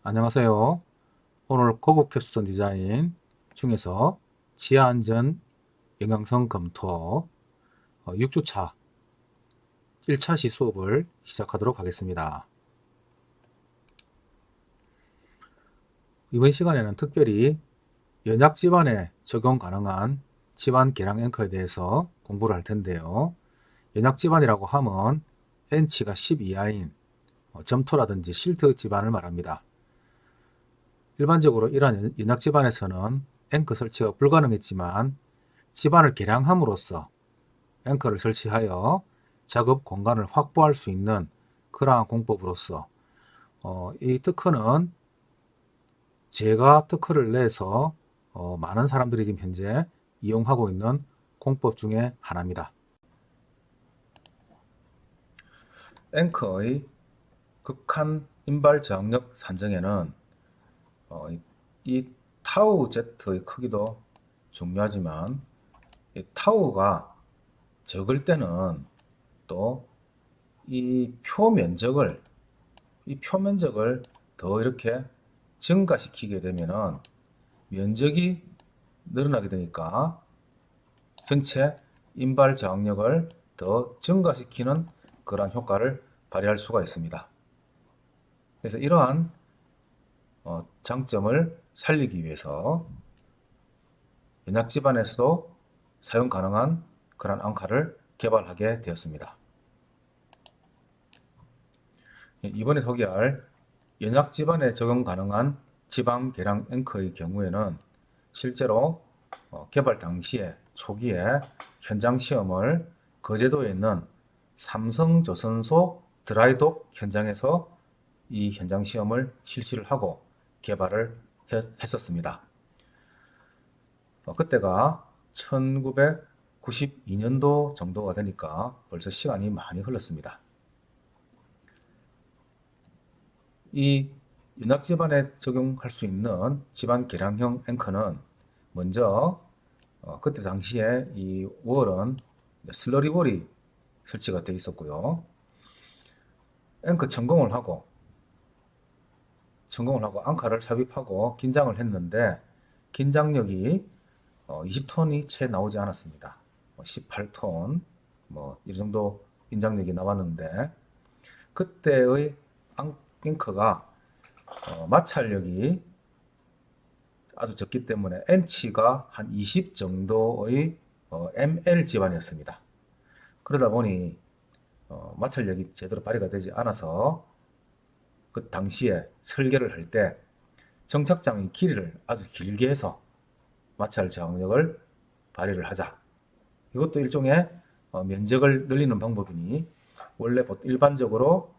안녕하세요. 오늘 고급 캡스톤 디자인 중에서 지하안전 영향성 검토 6주차 1차 시 수업을 시작하도록 하겠습니다. 이번 시간에는 특별히 연약 집안에 적용 가능한 집안 계량 앵커에 대해서 공부를 할 텐데요. 연약 집안이라고 하면 N치가 10 이하인 점토라든지 실트 집안을 말합니다. 일반적으로 이러한 연약 집안에서는 앵커 설치가 불가능했지만 집안을 개량함으로써 앵커를 설치하여 작업 공간을 확보할 수 있는 그러한 공법으로서 이 특허는 제가 특허를 내서 많은 사람들이 지금 현재 이용하고 있는 공법 중에 하나입니다. 앵커의 극한 인발 저항력 산정에는 이 타우 Z의 크기도 중요하지만 이 타우가 적을 때는 또 이 표면적을 더 이렇게 증가시키게 되면은 면적이 늘어나게 되니까 전체 인발 저항력을 더 증가시키는 그러한 효과를 발휘할 수가 있습니다. 그래서 이러한 장점을 살리기 위해서 연약 집안에서도 사용 가능한 그러한 앙카를 개발하게 되었습니다. 이번에 소개할 연약 집안에 적용 가능한 지방 계량 앵커의 경우에는 실제로 개발 당시에 초기에 현장 시험을 거제도에 있는 삼성조선소 드라이독 현장에서 이 현장 시험을 실시를 하고 개발을 했었습니다. 그때가 1992년도 정도가 되니까 벌써 시간이 많이 흘렀습니다. 이 연약 집안에 적용할 수 있는 집안 계량형 앵커는 먼저 그때 당시에 이 월은 슬러리 월이 설치가 되어 있었고요. 앵커 점검을 하고 앙카를 삽입하고 긴장을 했는데 긴장력이 20톤이 채 나오지 않았습니다. 18톤 이 정도 인장력이 나왔는데 그때의 앵커가 마찰력이 아주 적기 때문에 N치가 한 20 정도의 ML 집안이었습니다. 그러다 보니 마찰력이 제대로 발휘가 되지 않아서 그 당시에 설계를 할 때 정착장의 길이를 아주 길게 해서 마찰 저항력을 발휘를 하자. 이것도 일종의 면적을 늘리는 방법이니 원래 일반적으로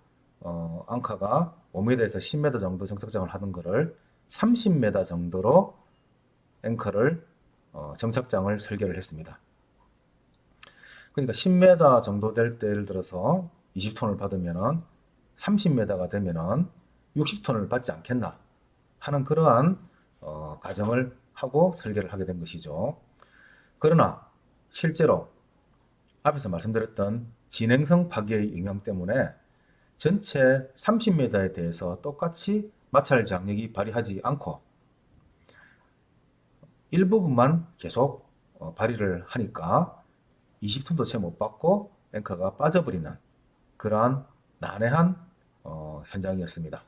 앙카가 5m에서 10m 정도 정착장을 하는 것을 30m 정도로 앵커를 정착장을 설계를 했습니다. 그러니까 10m 정도 될 때 예를 들어서 20톤을 받으면 30m가 되면 60톤을 받지 않겠나 하는 그러한 가정을 하고 설계를 하게 된 것이죠. 그러나 실제로 앞에서 말씀드렸던 진행성 파괴의 영향 때문에 전체 30m에 대해서 똑같이 마찰 장력이 발휘하지 않고 일부분만 계속 발휘를 하니까 20톤도 채 못 받고 앵커가 빠져버리는 그러한 난해한 현장이었습니다.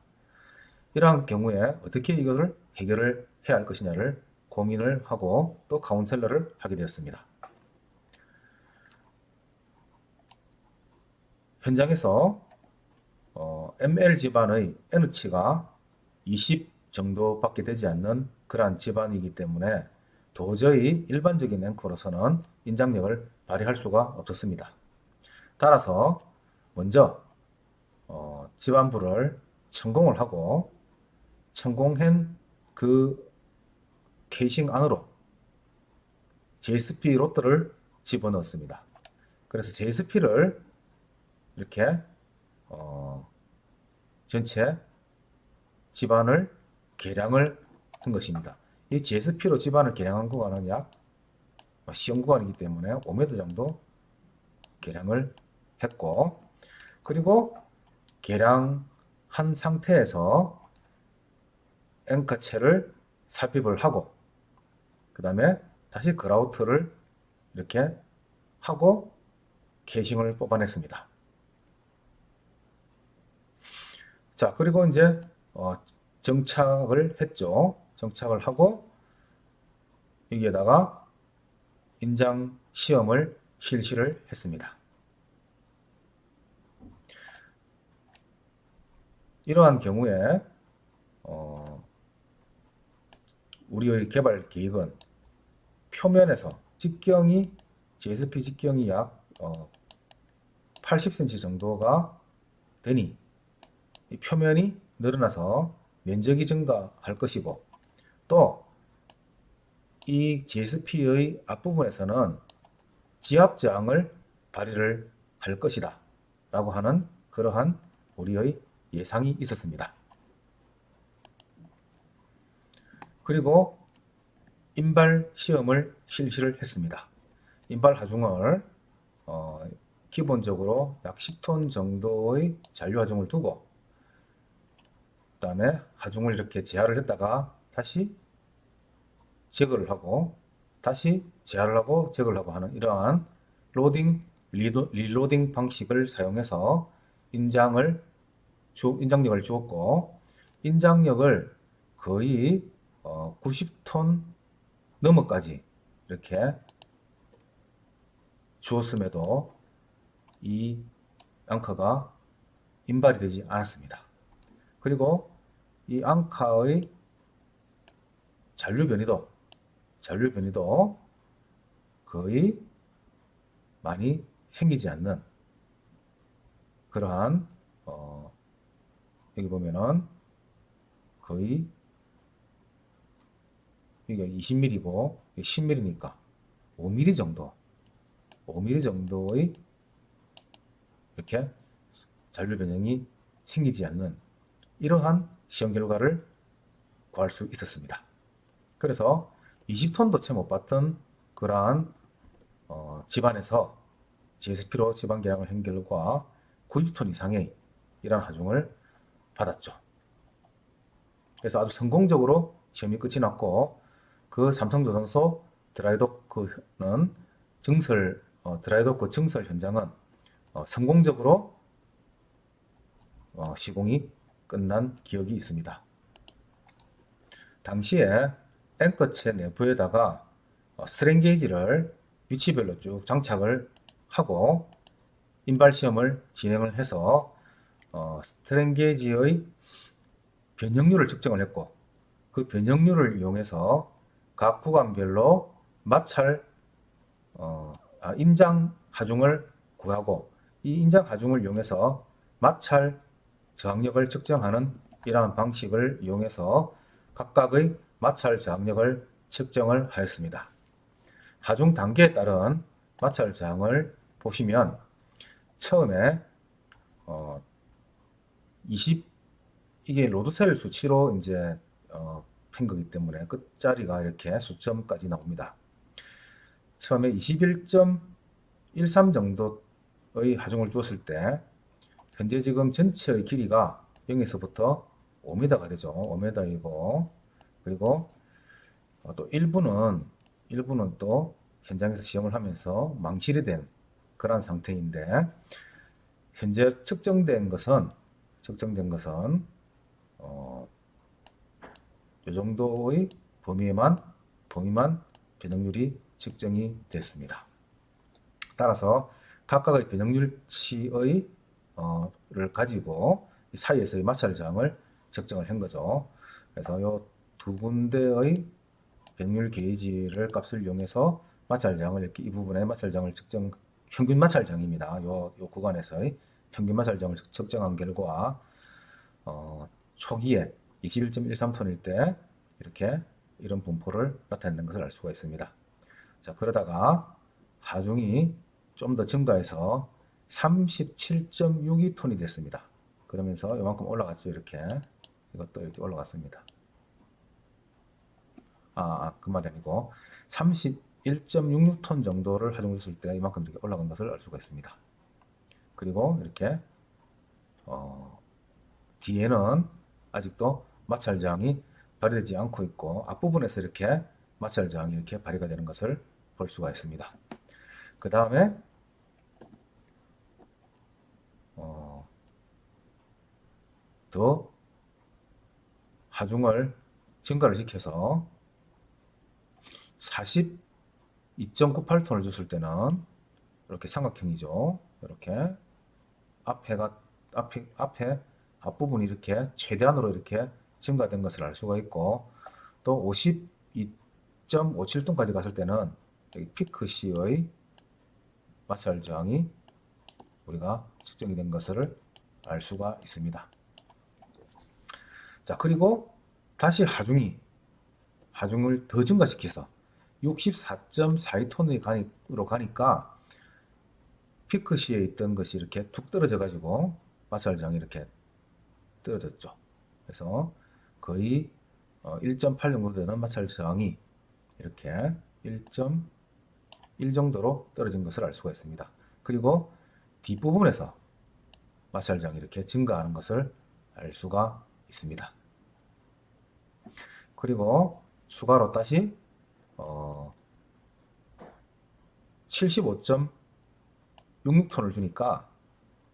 이러한 경우에 어떻게 이것을 해결을 해야 할 것이냐를 고민을 하고 또 카운셀러를 하게 되었습니다. 현장에서 ML 집안의 N치가 20 정도밖에 되지 않는 그러한 집안이기 때문에 도저히 일반적인 앵커로서는 인장력을 발휘할 수가 없었습니다. 따라서 먼저 집안부를 천공을 하고 천공한 그 케이싱 안으로 JSP 로터를 집어넣었습니다. 그래서 JSP를 이렇게 전체 집안을 계량을 한 것입니다. 이 GSP로 집안을 계량한 구간은 약 시험 구간이기 때문에 5m 정도 계량을 했고, 그리고 계량한 상태에서 앵커체를 삽입을 하고 그 다음에 다시 그라우트를 이렇게 하고 캐싱을 뽑아냈습니다. 자, 그리고 이제 정착을 했죠. 정착을 하고 여기에다가 인장 시험을 실시를 했습니다. 이러한 경우에 우리의 개발 계획은 표면에서 직경이 GSP 직경이 약 80cm 정도가 되니 이 표면이 늘어나서 면적이 증가할 것이고 또 이 GSP의 앞부분에서는 지압저항을 발휘를 할 것이다 라고 하는 그러한 우리의 예상이 있었습니다. 그리고 인발 시험을 실시를 했습니다. 인발 하중을 기본적으로 약 10톤 정도의 잔류 하중을 두고 그 다음에 하중을 이렇게 제하를 했다가 다시 제거를 하고 다시 제하를 하고 제거를 하고 하는 이러한 로딩, 리로딩 방식을 사용해서 인장력을 주었고 인장력을 거의 90톤 넘어까지 이렇게 주었음에도 이 앙커가 인발이 되지 않았습니다. 그리고 이 앙카의 잔류 변이도 거의 많이 생기지 않는 그러한 여기 보면은 거의 여기가 20mm고 10mm니까 5mm 정도의 이렇게 잔류 변형이 생기지 않는 이러한 시험 결과를 구할 수 있었습니다. 그래서 20톤도 채 못 봤던 그러한 집안에서 GSP로 집안 계량을 한 결과 90톤 이상의 이러한 하중을 받았죠. 그래서 아주 성공적으로 시험이 끝이 났고 그 삼성조선소 드라이도크는 드라이도크 증설 현장은 성공적으로 시공이 끝난 기억이 있습니다. 당시에 앵커체 내부에다가 스트레인 게이지를 위치별로 쭉 장착을 하고 인발 시험을 진행을 해서 스트레인 게이지의 변형률을 측정을 했고 그 변형률을 이용해서 각 구간별로 마찰 인장 하중을 구하고 이 인장 하중을 이용해서 마찰 저항력을 측정하는 이러한 방식을 이용해서 각각의 마찰 저항력을 측정을 하였습니다. 하중 단계에 따른 마찰 저항을 보시면 처음에 이게 로드셀 수치로 이제 팬 거기 때문에 끝자리가 이렇게 수점까지 나옵니다. 처음에 21.13 정도의 하중을 주었을 때 현재 지금 전체의 길이가 0에서부터 5m가 되죠. 5m이고 그리고 또 일부는 또 현장에서 시험을 하면서 망실이 된 그런 상태인데 현재 측정된 것은 이 정도의 범위만 변형률이 측정이 됐습니다. 따라서 각각의 변형률치의 를 가지고 이 사이에서의 마찰 저항을 측정을 한 거죠. 그래서 이 두 군데의 변율 게이지를 값을 이용해서 마찰 저항을 이렇게 이 부분의 마찰 저항을 측정 평균 마찰 저항입니다. 요 구간에서의 평균 마찰 저항을 측정한 결과 초기에 21.13톤일 때 이렇게 이런 분포를 나타내는 것을 알 수가 있습니다. 자, 그러다가 하중이 좀 더 증가해서 37.62톤이 됐습니다. 그러면서 이만큼 올라갔죠. 이렇게 이것도 이렇게 올라갔습니다. 그 말이 아니고 31.66톤 정도를 하중을 줬을 때 이만큼 이렇게 올라간 것을 알 수가 있습니다. 그리고 이렇게 뒤에는 아직도 마찰 저항이 발휘되지 않고 있고 앞부분에서 이렇게 마찰 저항이 이렇게 발휘가 되는 것을 볼 수가 있습니다. 그 다음에 더 하중을 증가를 시켜서 42.98톤을 줬을 때는 이렇게 삼각형이죠. 이렇게 앞에 앞부분이 이렇게 최대한으로 이렇게 증가된 것을 알 수가 있고, 또 52.57톤까지 갔을 때는 여기 피크 C의 마찰 저항이 우리가 측정이 된 것을 알 수가 있습니다. 자, 그리고 다시 하중을 더 증가시켜서 64.42톤으로 가니까 피크 C에 있던 것이 이렇게 툭 떨어져 가지고 마찰 저항이 이렇게 떨어졌죠. 그래서 거의 1.8 정도 되는 마찰 저항이 이렇게 1.1 정도로 떨어진 것을 알 수가 있습니다. 그리고 뒷부분에서 마찰 저항이 이렇게 증가하는 것을 알 수가 있습니다. 그리고 추가로 다시 75.66톤을 주니까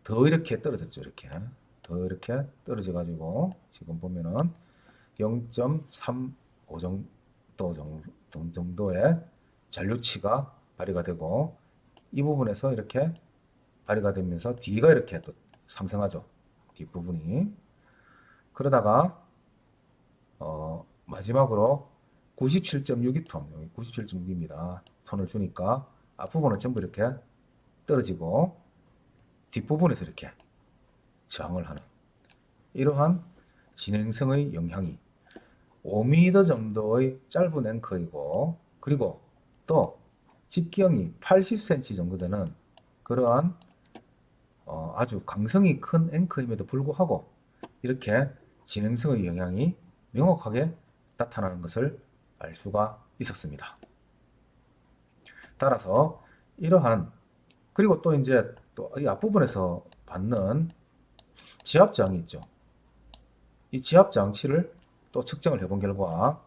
더 이렇게 떨어졌죠. 이렇게 더 이렇게 떨어져 가지고 지금 보면은 0.35 정도의 잔류치가 발휘가 되고, 이 부분에서 이렇게 발휘가 되면서 D가 이렇게 또 상승하죠. 뒷부분이. 그러다가 마지막으로 97.62톤, 97.6입니다. 톤을 주니까 앞부분은 전부 이렇게 떨어지고 뒷부분에서 이렇게 저항을 하는 이러한 진행성의 영향이 5m 정도의 짧은 앵커이고, 그리고 또 직경이 80cm 정도 되는 그러한 아주 강성이 큰 앵커임에도 불구하고 이렇게 진행성의 영향이 명확하게 나타나는 것을 알 수가 있었습니다. 따라서 이러한, 그리고 또 이제 또 이 앞부분에서 받는 지압저항이 있죠. 이 지압장치를 또 측정을 해본 결과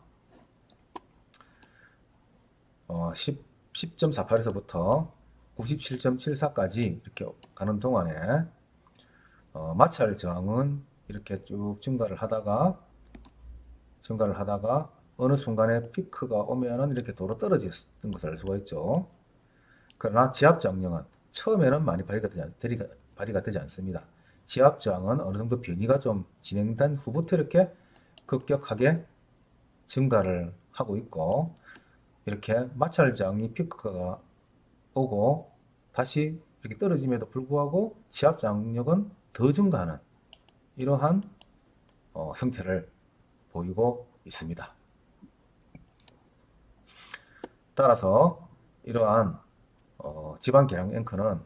10.48에서부터 97.74까지 이렇게 가는 동안에 마찰 저항은 이렇게 쭉 증가를 하다가 어느 순간에 피크가 오면은 이렇게 도로 떨어졌던 것을 알 수가 있죠. 그러나 지압 저항은 처음에는 많이 발휘가 되지 않습니다. 지압 저항은 어느 정도 변이가 좀 진행된 후부터 이렇게 급격하게 증가를 하고 있고, 이렇게 마찰 저항이 피크가 오고 다시 이렇게 떨어짐에도 불구하고 지압 저항력은 더 증가하는 이러한 형태를 보이고 있습니다. 따라서 이러한 지반 계량 앵커는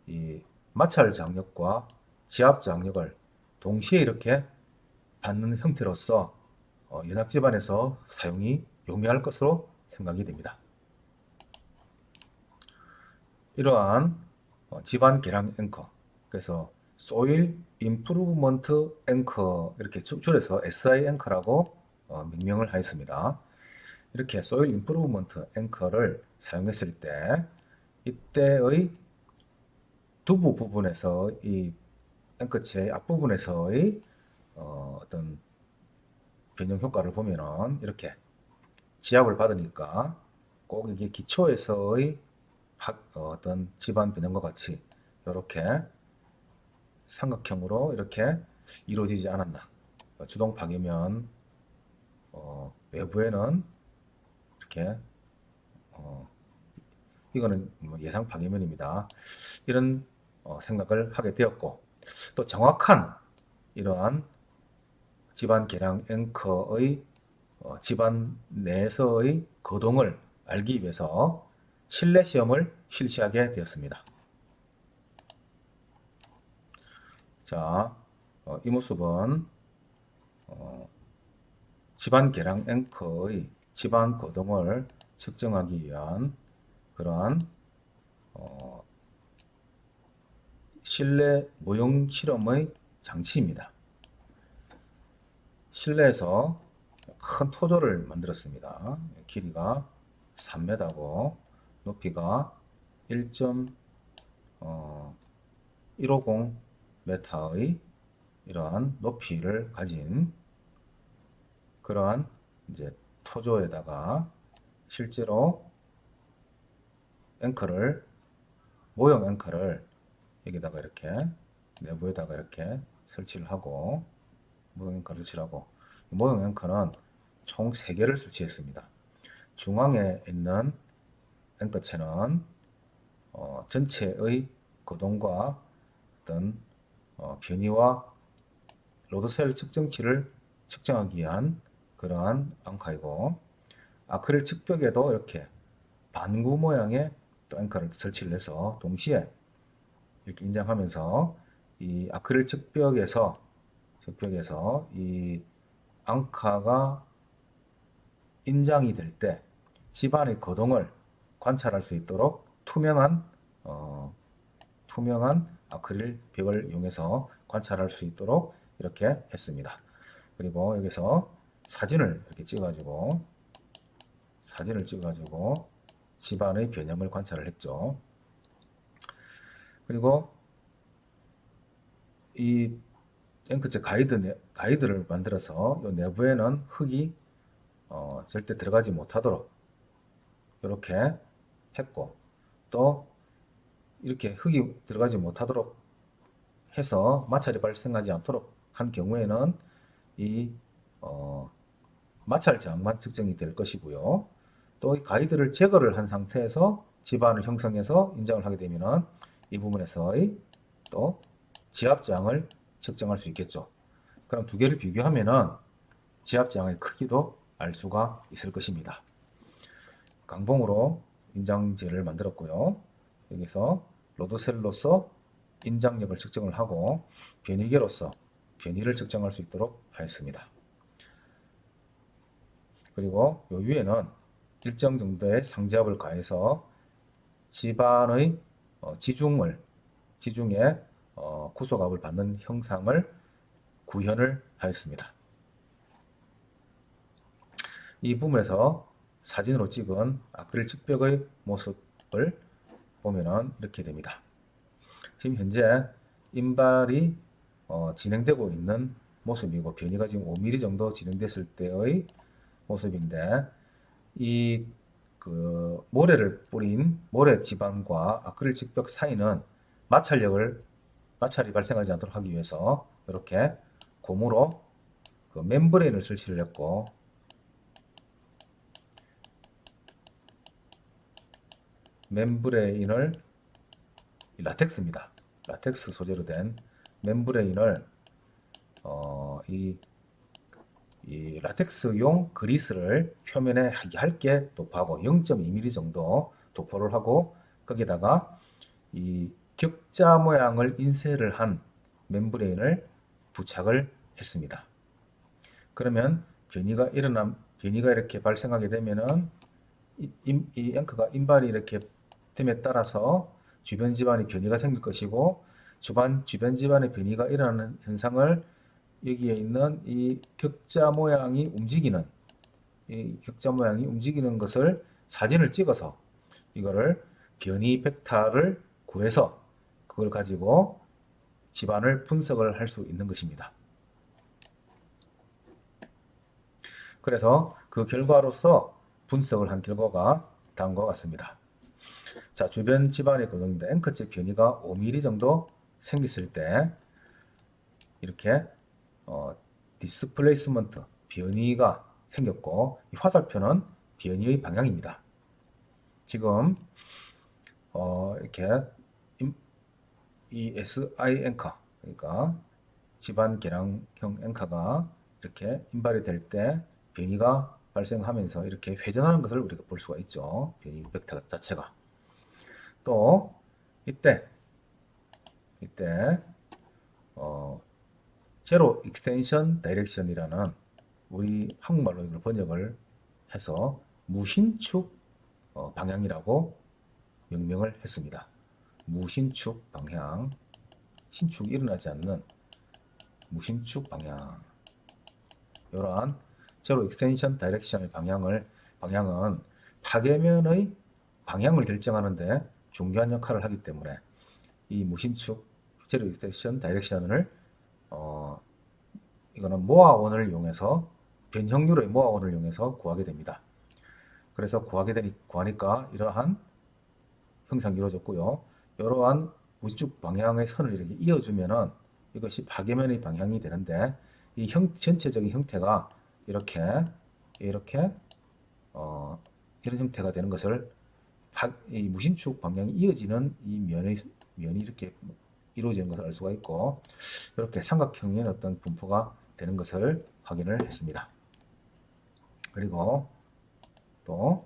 이 마찰 장력과 지압 장력을 동시에 이렇게 받는 형태로서 연학 지반에서 사용이 용이할 것으로 생각이 됩니다. 이러한 지반 계량 앵커, 그래서 소일 임프루브먼트 앵커, 이렇게 줄여서 SI 앵커라고 명명을 하였습니다. 이렇게 소일 임프루브먼트 앵커를 사용했을 때 이때의 두부 부분에서 이 앵커체의 앞부분에서의 어떤 변형 효과를 보면은 이렇게 지압을 받으니까 꼭 이게 기초에서의 어떤 지반 변형과 같이 이렇게 삼각형으로 이렇게 이루어지지 않았나. 주동 파괴면 외부에는 이렇게 이거는 예상 파괴면입니다. 이런 생각을 하게 되었고, 또 정확한 이러한 집안 계량 앵커의 집안 내에서의 거동을 알기 위해서 실내 시험을 실시하게 되었습니다. 자, 이 모습은 집안 계량 앵커의 집안 거동을 측정하기 위한 그러한 실내 모형 실험의 장치입니다. 실내에서 큰 토조를 만들었습니다. 길이가 3m고 높이가 1.150m의 이러한 높이를 가진 그러한 이제 토조에다가 실제로 앵커를, 모형 앵커를 여기다가 이렇게 내부에다가 이렇게 설치를 하고, 모형 앵커를 설치하고, 모형 앵커는 총 3개를 설치했습니다. 중앙에 있는 앵커체는 전체의 거동과 어떤 변이와 로드셀 측정치를 측정하기 위한 그러한 앵커이고, 아크릴 측벽에도 이렇게 반구 모양의 또 앵커를 설치를 해서 동시에 이렇게 인장하면서 이 아크릴 측벽에서 이 앙카가 인장이 될 때 집안의 거동을 관찰할 수 있도록 투명한 아크릴 벽을 이용해서 관찰할 수 있도록 이렇게 했습니다. 그리고 여기서 사진을 이렇게 찍어가지고 집안의 변형을 관찰을 했죠. 그리고 이 앵커체 가이드를 만들어서 이 내부에는 흙이 절대 들어가지 못하도록 이렇게 했고, 또 이렇게 흙이 들어가지 못하도록 해서 마찰이 발생하지 않도록 한 경우에는 이 마찰 저항만 측정이 될 것이고요. 또 이 가이드를 제거를 한 상태에서 집안을 형성해서 인장을 하게 되면은 이 부분에서의 또 지압 저항을 측정할 수 있겠죠. 그럼 두 개를 비교하면은 지압 저항의 크기도 알 수가 있을 것입니다. 강봉으로 인장재를 만들었고요. 여기서 로드셀로서 인장력을 측정을 하고 변이계로서 변이를 측정할 수 있도록 하였습니다. 그리고 요 위에는 일정 정도의 상지압을 가해서 집안의 지중에 구속압을 받는 형상을 구현을 하였습니다. 이 부분에서 사진으로 찍은 아크릴 측벽의 모습을 보면은 이렇게 됩니다. 지금 현재 인발이 진행되고 있는 모습이고, 변이가 지금 5mm 정도 진행됐을 때의 모습인데, 이 모래를 뿌린 모래 지반과 아크릴 측벽 사이는 마찰이 발생하지 않도록 하기 위해서 이렇게 고무로 멤브레인을 설치를 했고, 멤브레인을 라텍스입니다. 라텍스 소재로 된 멤브레인을 이 라텍스용 그리스를 표면에 얇게 도포하고 0.2mm 정도 도포를 하고, 거기다가 이 격자 모양을 인쇄를 한 멤브레인을 부착을 했습니다. 그러면 변이가 이렇게 발생하게 되면은 이 앵커가 인발이 이렇게 됨에 따라서 주변 집안의 변이가 생길 것이고, 주변 집안의 변이가 일어나는 현상을 여기에 있는 이 격자 모양이 움직이는 것을 사진을 찍어서 이거를 변이 벡터를 구해서 그걸 가지고 집안을 분석을 할 수 있는 것입니다. 그래서 그 결과로서 분석을 한 결과가 다음과 같습니다. 자, 주변 집안의 거동인데 앵커체 변이가 5mm 정도 생겼을 때 이렇게 디스플레이스먼트 변이가 생겼고, 이 화살표는 변이의 방향입니다. 지금 이렇게 이 SI 앵커, 그러니까 집안 개량형 앵커가 이렇게 인발이 될 때 변이가 발생하면서 이렇게 회전하는 것을 우리가 볼 수가 있죠. 변이 벡터 자체가. 또 이때 제로 익스텐션 다이렉션이라는, 우리 한국말로 이걸 번역을 해서 무신축 방향이라고 명명을 했습니다. 무신축 방향, 신축이 일어나지 않는 무신축 방향. 이러한 제로 익스텐션 다이렉션의 방향은 파괴면의 방향을 결정하는데 중요한 역할을 하기 때문에 이 무심축 제로 익스텐션 다이렉션을 이거는 모아원을 이용해서 변형률의 모아원을 이용해서 구하게 됩니다. 그래서 구하니까 이러한 형상이 이루어졌고요. 이러한 우측 방향의 선을 이렇게 이어주면은 이것이 파괴면의 방향이 되는데 이 전체적인 형태가 이렇게 이런 형태가 되는 것을 이 무심축 방향이 이어지는 이 면이 이렇게 이루어지는 것을 알 수가 있고 이렇게 삼각형의 어떤 분포가 되는 것을 확인을 했습니다. 그리고 또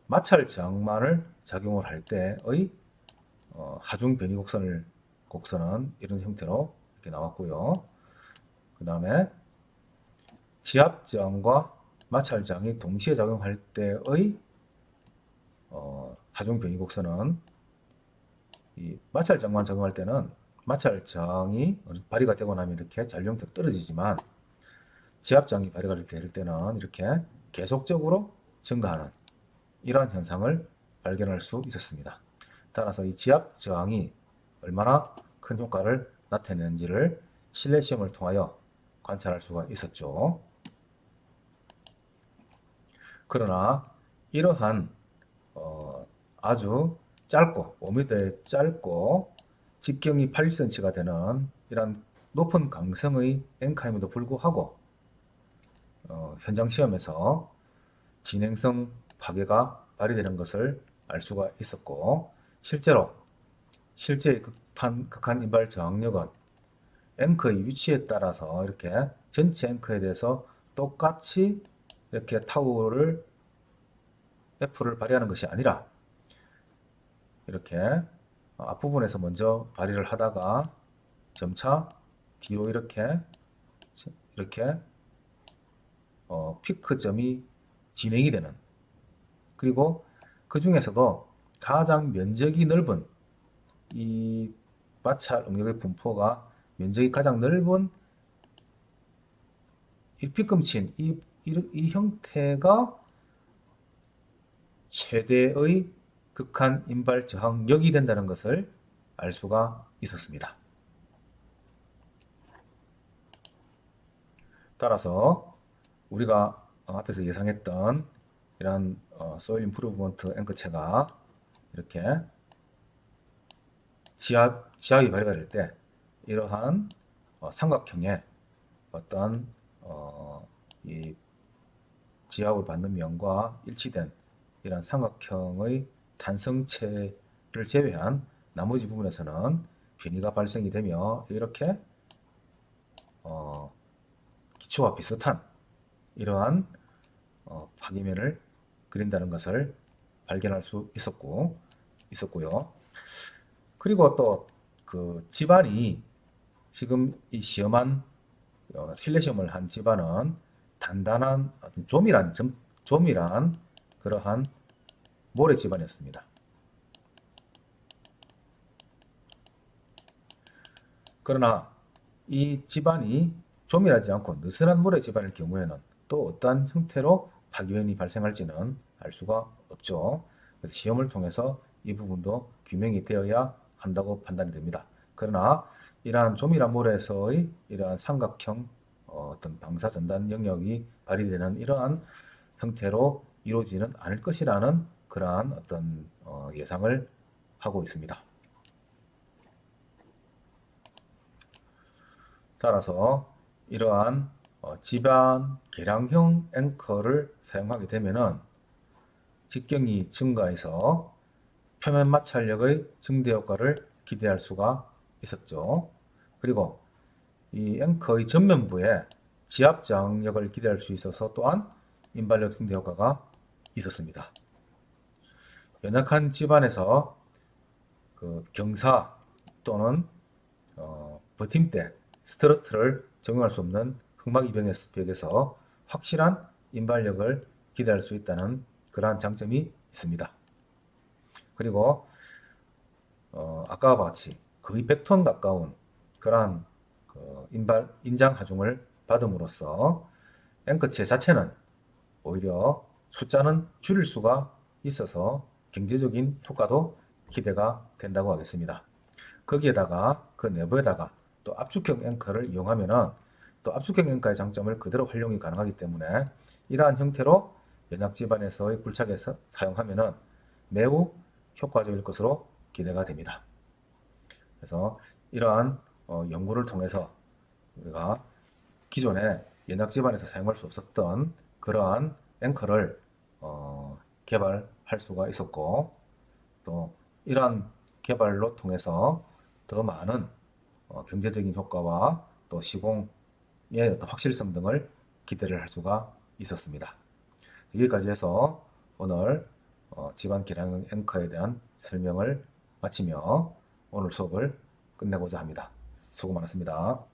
마찰 저항만을 작용을 할 때의 하중 변이 곡선은 이런 형태로 이렇게 나왔고요. 그 다음에 지압 저항과 마찰 저항이 동시에 작용할 때의 하중 변이 곡선은 이 마찰 저항만 작용할 때는 마찰 저항이 발휘가 되고 나면 이렇게 잔류형태로 떨어지지만 지압 저항이 발휘가 될 때는 이렇게 계속적으로 증가하는 이러한 현상을 발견할 수 있었습니다. 따라서 이 지압 저항이 얼마나 큰 효과를 나타내는지를 실내 시험을 통하여 관찰할 수가 있었죠. 그러나 이러한 아주 짧고 5m에 짧고 직경이 80cm가 되는 이런 높은 강성의 앵카임에도 불구하고 현장 시험에서 진행성 파괴가 발휘되는 것을 알 수가 있었고 실제 극한 인발 저항력은 앵커의 위치에 따라서 이렇게 전체 앵커에 대해서 똑같이 이렇게 타우를 F를 발휘하는 것이 아니라 이렇게 앞부분에서 먼저 발휘를 하다가 점차 뒤로 이렇게 피크점이 진행이 되는 그리고 그 중에서도 가장 면적이 넓은 이 마찰 응력의 분포가 면적이 가장 넓은 일피금친 이 형태가 최대의 극한 인발 저항력이 된다는 것을 알 수가 있었습니다. 따라서 우리가 앞에서 예상했던 이런 소일 임프루브먼트 앵커체가 이렇게 지압이 발휘가 될 때 이러한 삼각형의 어떤 이 지압을 받는 면과 일치된 이런 삼각형의 탄성체를 제외한 나머지 부분에서는 변이가 발생이 되며 이렇게 기초와 비슷한 이러한 파괴면을 그린다는 것을 발견할 수 있었고요. 그리고 또 그 집안이 지금 이 시험한 실내 시험을 한 집안은 단단한 조밀한 그러한 모래 집안이었습니다. 그러나 이 집안이 조밀하지 않고 느슨한 모래 집안일 경우에는 또 어떠한 형태로 파괴면이 발생할지는 알 수가 없죠. 그래서 시험을 통해서 이 부분도 규명이 되어야 한다고 판단이 됩니다. 그러나 이러한 조밀한 모래에서의 이러한 삼각형 어떤 방사 전단 영역이 발휘되는 이러한 형태로 이루어지는 않을 것이라는 그러한 어떤 예상을 하고 있습니다. 따라서 이러한 집안 개량형 앵커를 사용하게 되면은 직경이 증가해서 표면 마찰력의 증대 효과를 기대할 수가 있었죠. 그리고 이 앵커의 전면부에 지압 저항력을 기대할 수 있어서 또한 인발력 증대 효과가 있었습니다. 연약한 집안에서 그 경사 또는 버팀대, 스트러트를 적용할 수 없는 흑막 이벽에서 확실한 인발력을 기대할 수 있다는 그러한 장점이 있습니다. 그리고 아까와 같이 거의 100톤 가까운 그러한 인장 하중을 받음으로써 앵커체 자체는 오히려 숫자는 줄일 수가 있어서 경제적인 효과도 기대가 된다고 하겠습니다. 거기에다가 그 내부에다가 또 압축형 앵커를 이용하면은 또 압축형 앵커의 장점을 그대로 활용이 가능하기 때문에 이러한 형태로 연약 집안에서의 굴착에서 사용하면은 매우 효과적일 것으로 기대가 됩니다. 그래서 이러한 연구를 통해서 우리가 기존에 연약 집안에서 사용할 수 없었던 그러한 앵커를 개발할 수가 있었고 또 이러한 개발로 통해서 더 많은 경제적인 효과와 또 시공의 어떤 확실성 등을 기대를 할 수가 있었습니다. 여기까지 해서 오늘 집안 계량 앵커에 대한 설명을 마치며 오늘 수업을 끝내고자 합니다. 수고 많았습니다.